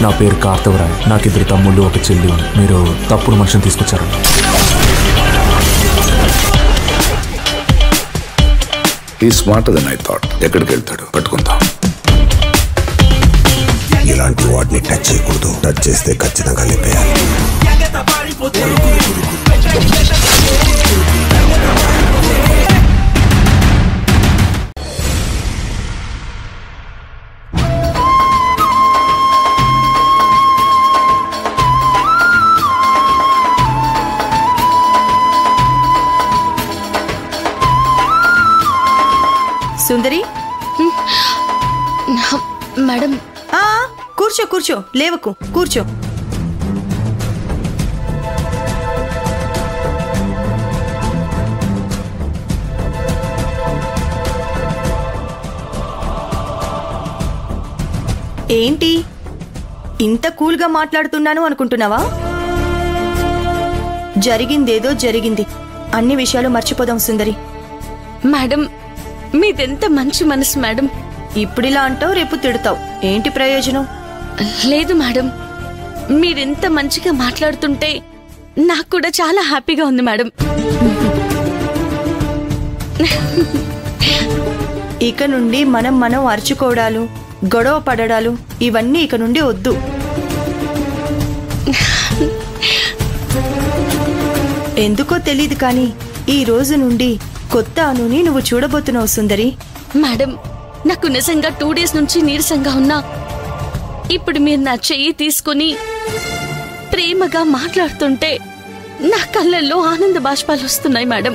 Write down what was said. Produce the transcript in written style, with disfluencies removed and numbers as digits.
నా పేరు కార్తవరాయ్. నాకిద్దరు తమ్ముళ్ళు, ఒక చెల్లి ఉంది. మీరు తప్పుడు మనిషిని తీసుకొచ్చారు. ఈ స్మార్ట్ దెన్ ఐ థాట్. ఎక్కడికి వెళ్తాడు పట్టుకుందాం. ఇలాంటి వాటిని టచ్ చేయకూడదు. టచ్ చేస్తే ఖచ్చితంగా లేపేయాలి. సుందరి, మేడం. కూర్చో కూర్చో, లేవకు, కూర్చో. ఏంటి ఇంత కూల్గా మాట్లాడుతున్నాను అనుకుంటున్నావా? జరిగిందేదో జరిగింది. అన్ని విషయాలు మర్చిపోదాం సుందరి. మేడం, మీదెంత మంచి మనసు మేడం. ఇప్పుడిలా అంటావు, రేపు తిడతావు. ఏంటి ప్రయోజనం? లేదు మేడం, మీరెంత మంచిగా మాట్లాడుతుంటే నాకు కూడా చాలా హ్యాపీగా ఉంది మేడం. ఇక నుండి మనం అరుచుకోవడాలు, గొడవ పడడాలు ఇవన్నీ ఇక నుండి వద్దు. ఎందుకో తెలీదు కానీ ఈ రోజు నుండి కొత్త అనుని నువ్వు చూడబోతున్నావు సుందరి. మేడం, నాకు నిజంగా 2 days నుంచి నీరసంగా ఉన్నా ఇప్పుడు మీరు నా చెయ్యి తీసుకుని ప్రేమగా మాట్లాడుతుంటే నా కళ్ళల్లో ఆనంద బాష్పాలు వస్తున్నాయి మేడం.